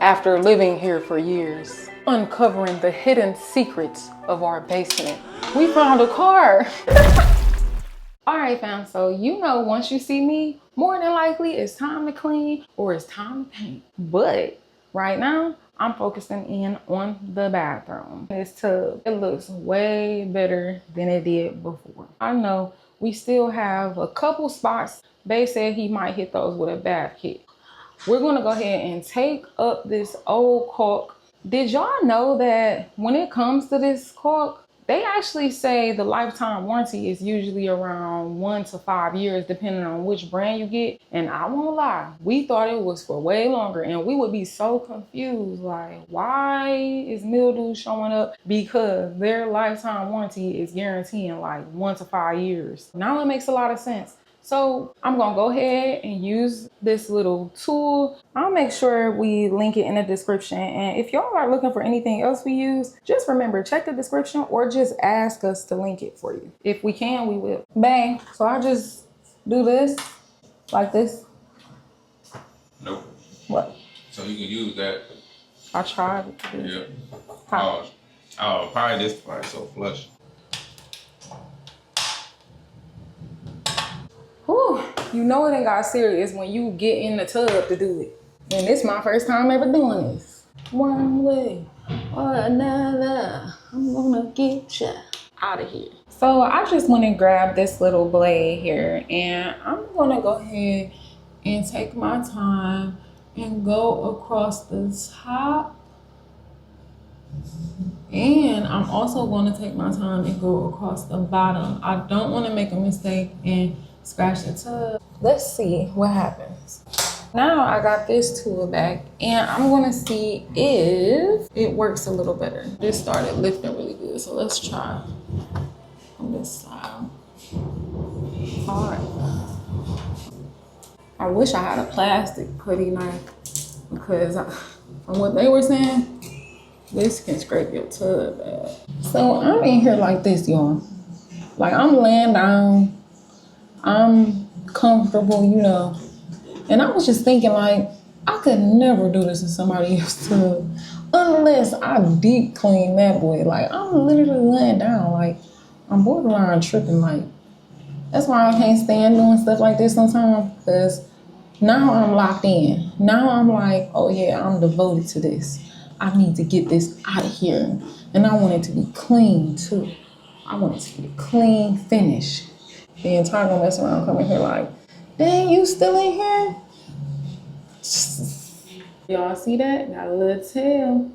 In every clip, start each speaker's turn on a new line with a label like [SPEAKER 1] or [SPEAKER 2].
[SPEAKER 1] After living here for years, uncovering the hidden secrets of our basement, we found a car. All right, fam, so you know once you see me, more than likely it's time to clean or it's time to paint. But right now, I'm focusing in on the bathroom. This tub, it looks way better than it did before. I know we still have a couple spots. Bae said he might hit those with a bath kit. We're gonna go ahead and take up this old caulk. Did y'all know that when it comes to this caulk, they actually say the lifetime warranty is usually around 1 to 5 years, depending on which brand you get. And I won't lie, we thought it was for way longer and we would be so confused. Like, why is mildew showing up? Because their lifetime warranty is guaranteeing like 1 to 5 years. Now it makes a lot of sense. So I'm gonna go ahead and use this little tool. I'll make sure we link it in the description. And if y'all are looking for anything else we use, just remember, check the description or just ask us to link it for you. If we can, we will. Bang. So I just do this like this.
[SPEAKER 2] Nope.
[SPEAKER 1] What?
[SPEAKER 2] So you can use that.
[SPEAKER 1] I tried.
[SPEAKER 2] Yeah.
[SPEAKER 1] How?
[SPEAKER 2] Oh, probably this part so flush.
[SPEAKER 1] Whew, you know it ain't got serious when you get in the tub to do it. And this is my first time ever doing this. One way or another, I'm gonna get ya out of here. So I just went and grabbed this little blade here and I'm gonna go ahead and take my time and go across the top. And I'm also gonna take my time and go across the bottom. I don't wanna make a mistake and scratch the tub. Let's see what happens. Now I got this tool back and I'm gonna see if it works a little better. This started lifting really good, so let's try on this side. All right. I wish I had a plastic putty knife because from what they were saying, this can scrape your tub bad. So I'm in here like this, y'all. Like I'm laying down. I'm comfortable, you know. And I was just thinking like, I could never do this in somebody else's tub unless I deep clean that boy. Like I'm literally laying down, like I'm borderline tripping. Like that's why I can't stand doing stuff like this sometimes, because now I'm locked in. Now I'm like, oh yeah, I'm devoted to this. I need to get this out of here. And I want it to be clean too. I want it to be a clean finish. The entire gonna mess around coming here like, dang, you still in here? Y'all see that? Got a little tail.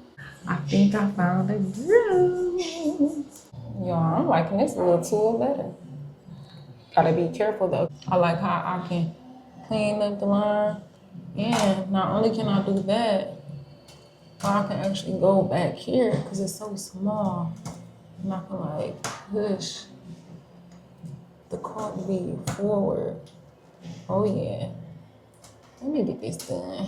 [SPEAKER 1] I think I found a groove. Y'all, I'm liking this little tool better. Gotta be careful though. I like how I can clean up the line. And not only can I do that, I can actually go back here because it's so small. And I can like push the caulk bead forward. Oh yeah. Let me get this done.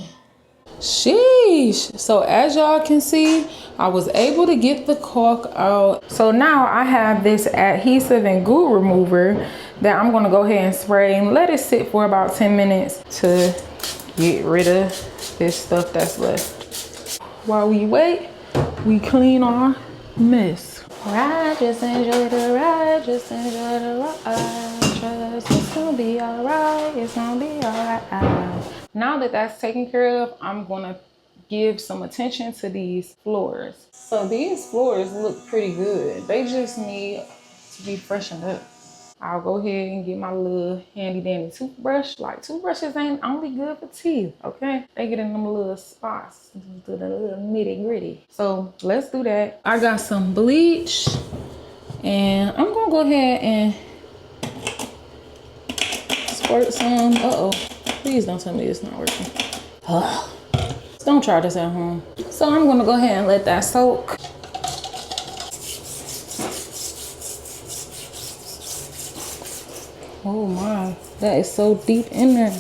[SPEAKER 1] Sheesh. So as y'all can see, I was able to get the caulk out. So now I have this adhesive and glue remover that I'm gonna go ahead and spray and let it sit for about 10 minutes to get rid of this stuff that's left. While we wait, we clean our mess. Ride, just enjoy the ride, just enjoy the ride. Trust it's gonna be alright, it's gonna be alright. Now that that's taken care of, I'm gonna give some attention to these floors. So these floors look pretty good. They just need to be freshened up. I'll go ahead and get my little handy dandy toothbrush. Like toothbrushes ain't only good for teeth, okay? They get in them little spots, the little nitty gritty. So let's do that. I got some bleach and I'm gonna go ahead and squirt some. Uh-oh, please don't tell me it's not working. Ugh. Don't try this at home. So I'm gonna go ahead and let that soak. Oh my, that is so deep in there.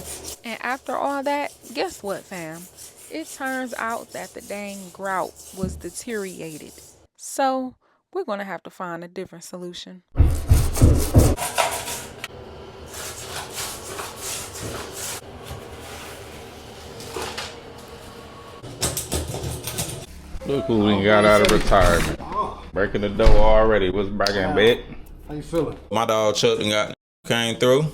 [SPEAKER 1] And after all that, guess what, fam? It turns out that the dang grout was deteriorated. So we're gonna have to find a different solution.
[SPEAKER 2] Look who we got out of retirement. Breaking the door already. Was back in bed.
[SPEAKER 3] How you feeling?
[SPEAKER 2] My dog Chuck came through.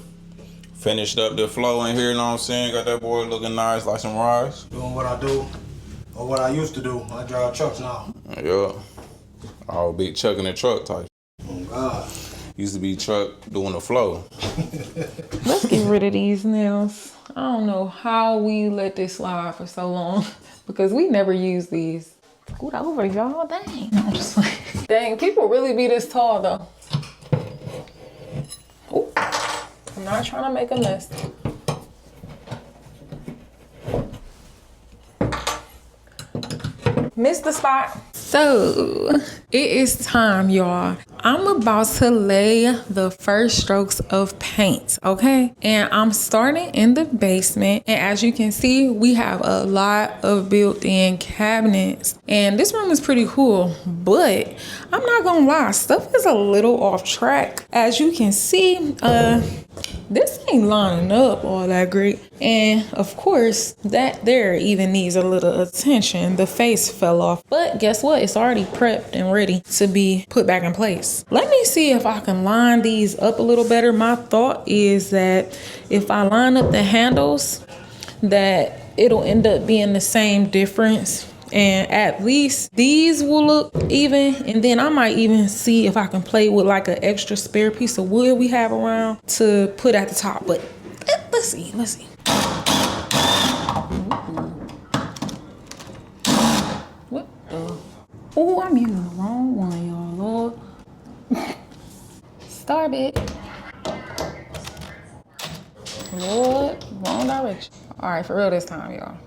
[SPEAKER 2] Finished up the flow in here, you know what I'm saying? Got that boy looking nice like some rice.
[SPEAKER 3] Doing what I do, or what I used to do. I drive trucks now.
[SPEAKER 2] Yeah. All big Chuck in the truck type.
[SPEAKER 3] Oh God.
[SPEAKER 2] Used to be Chuck doing the flow.
[SPEAKER 1] Let's get rid of these nails. I don't know how we let this slide for so long because we never use these. Scoot over, y'all. Dang. No, I'm just like, dang, people really be this tall though. Ooh. I'm not trying to make a mess. Missed the spot. So it is time, y'all. I'm about to lay the first strokes of paint, okay? And I'm starting in the basement. And as you can see, we have a lot of built-in cabinets. And this room is pretty cool, but I'm not gonna lie, stuff is a little off track. As you can see, this ain't lining up all that great. And of course, that there even needs a little attention. The face fell off. But guess what? It's already prepped and ready to be put back in place. Let me see if I can line these up a little better. My thought is that if I line up the handles, that it'll end up being the same difference. And at least these will look even. And then I might even see if I can play with like an extra spare piece of wood we have around to put at the top. But let's see. What the? Oh, I'm using the wrong one, y'all. Lord. Start it. Lord, wrong direction. All right, for real this time, y'all.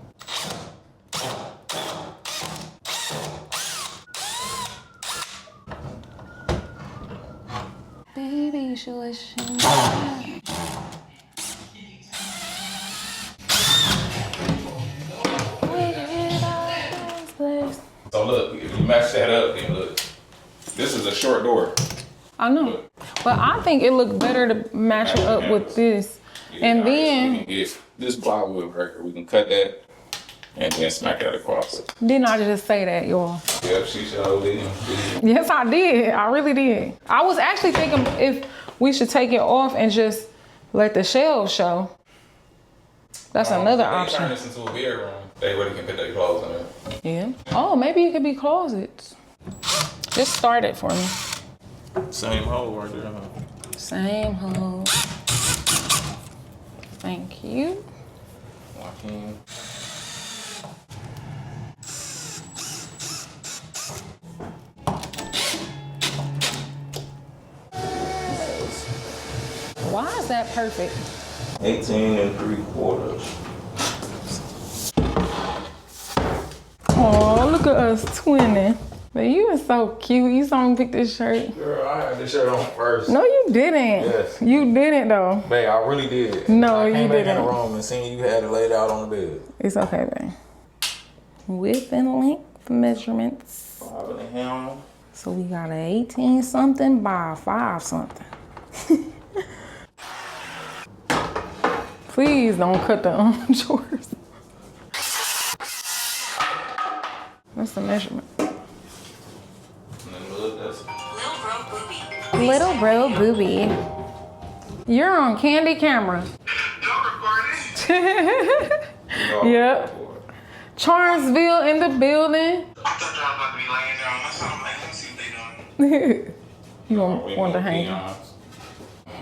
[SPEAKER 1] Baby, you should listen.
[SPEAKER 2] So look, if you match that up, then look. This is a short door.
[SPEAKER 1] I know, but I think it looked better to match it up with this.
[SPEAKER 2] Yeah,
[SPEAKER 1] and
[SPEAKER 2] we
[SPEAKER 1] then,
[SPEAKER 2] can get this plywood breaker. We can cut that and then smack that across.
[SPEAKER 1] didn't I just say that, y'all?
[SPEAKER 2] Yep, she showed it.
[SPEAKER 1] Yes, I did. I really did. I was actually thinking if we should take it off and just let the shelves show. That's another option.
[SPEAKER 2] Turn this into a bedroom. They really can put their clothes in there.
[SPEAKER 1] Yeah. Oh, maybe it could be closets. Just start it for me.
[SPEAKER 2] Same hole right there, huh?
[SPEAKER 1] Same hole. Thank you.
[SPEAKER 2] Lock in.
[SPEAKER 1] Why is that perfect?
[SPEAKER 2] 18 3/4.
[SPEAKER 1] Oh, look at us twinning. But you are so cute. You saw me pick this shirt.
[SPEAKER 2] Girl, I had this shirt on first.
[SPEAKER 1] No, you didn't.
[SPEAKER 2] Yes.
[SPEAKER 1] You didn't though.
[SPEAKER 2] Babe, I really did.
[SPEAKER 1] No,
[SPEAKER 2] I
[SPEAKER 1] you
[SPEAKER 2] came back in
[SPEAKER 1] didn't.
[SPEAKER 2] the room and seen you had it laid out on the bed.
[SPEAKER 1] It's okay, babe. Width and length measurements.
[SPEAKER 2] 5.5.
[SPEAKER 1] So we got an 18 something by 5 something. Please don't cut the drawers. What's the measurement? Little bro booby. You're on candy camera. Yep. Charnesville in the building.
[SPEAKER 4] I thought y'all about to be laying down. That's all I'm like, let me see what they doing.
[SPEAKER 1] You want to hang?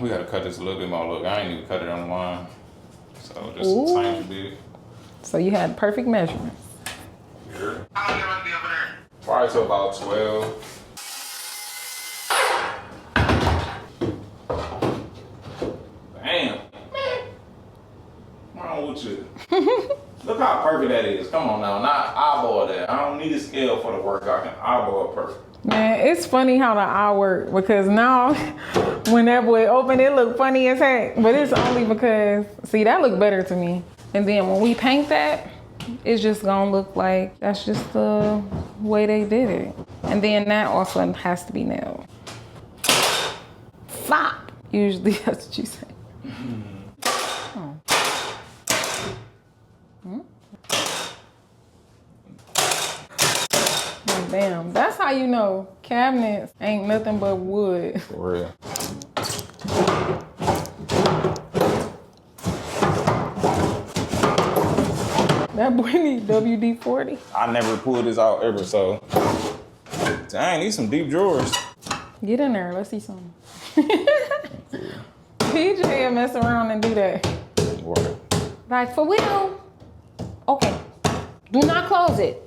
[SPEAKER 2] We gotta cut this a little bit more. Look, I ain't even cut it on the line. So just
[SPEAKER 1] Ooh.
[SPEAKER 2] a tiny bit.
[SPEAKER 1] So you had perfect measurements.
[SPEAKER 2] Here.
[SPEAKER 4] How long y'all gonna be over there?
[SPEAKER 2] Probably to about 12. Damn. What's wrong with you? Look how perfect that is. Come on now, not eyeball that. I don't need a scale for the work. I can eyeball it perfect.
[SPEAKER 1] Man, it's funny how the eye work because now whenever it open, it look funny as heck. But it's only because, see, that look better to me. And then when we paint that, it's just gonna look like that's just the way they did it. And then that also has to be nailed. Flop. Usually that's what you say. Oh. Damn, that's how you know cabinets ain't nothing but wood.
[SPEAKER 2] For real.
[SPEAKER 1] That boy need WD-40.
[SPEAKER 2] I never pulled this out ever, so. Dang, need some deep drawers.
[SPEAKER 1] Get in there, let's see something. PJ will mess around and do that.
[SPEAKER 2] Word.
[SPEAKER 1] Like, for real? Okay, do not close it.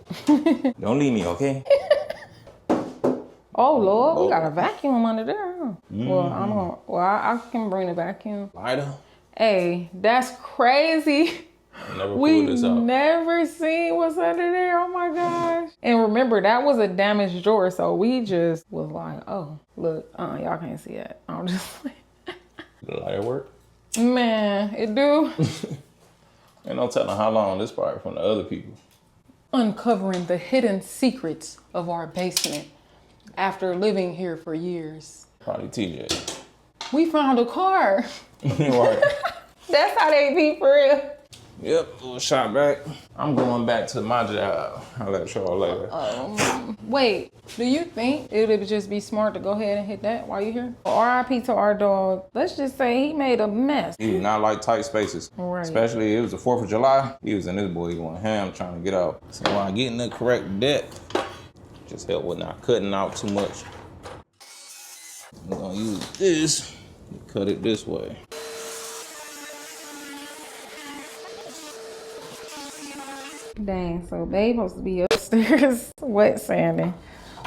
[SPEAKER 2] Don't leave me, okay?
[SPEAKER 1] Oh Lord, we got a vacuum under there. Huh? Well, I can bring the vacuum.
[SPEAKER 2] Lighter.
[SPEAKER 1] Hey, that's crazy.
[SPEAKER 2] Never
[SPEAKER 1] We
[SPEAKER 2] pulled this out.
[SPEAKER 1] never seen what's under there. Oh my gosh. And remember, that was a damaged drawer. So we just was like, oh, look, y'all can't see that. I'm just like,
[SPEAKER 2] The lighter work?
[SPEAKER 1] man, it do.
[SPEAKER 2] Ain't no telling how long this part from the other people.
[SPEAKER 1] Uncovering the hidden secrets of our basement after living here for years.
[SPEAKER 2] Probably TJ.
[SPEAKER 1] We found a car.
[SPEAKER 2] Right.
[SPEAKER 1] That's how they be for real.
[SPEAKER 2] Yep, little shot back. I'm going back to my job. I'll let y'all later.
[SPEAKER 1] Wait, do you think it would just be smart to go ahead and hit that while you're here? RIP to our dog. Let's just say he made a mess.
[SPEAKER 2] He did not like tight spaces.
[SPEAKER 1] Right.
[SPEAKER 2] Especially it was the 4th of July. He was in this boy going ham trying to get out. So while getting the correct depth, just help with not cutting out too much. I'm gonna use this and cut it this way.
[SPEAKER 1] Dang, so they supposed to be upstairs wet sanding,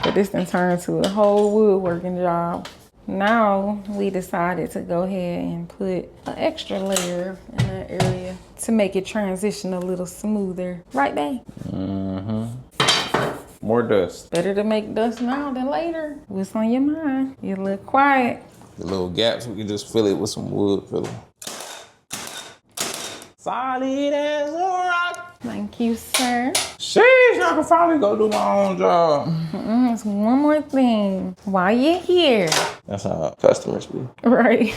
[SPEAKER 1] but this done turned to a whole woodworking job. Now we decided to go ahead and put an extra layer in that area to make it transition a little smoother. Right, babe?
[SPEAKER 2] Mm-hmm. More dust.
[SPEAKER 1] Better to make dust now than later. What's on your mind? You look quiet.
[SPEAKER 2] The little gaps, we can just fill it with some wood filler. Solid as a rock.
[SPEAKER 1] Thank you, sir.
[SPEAKER 2] Sheesh, I can finally go do my own job.
[SPEAKER 1] It's one more thing. While you're here.
[SPEAKER 2] That's how customers be.
[SPEAKER 1] Right.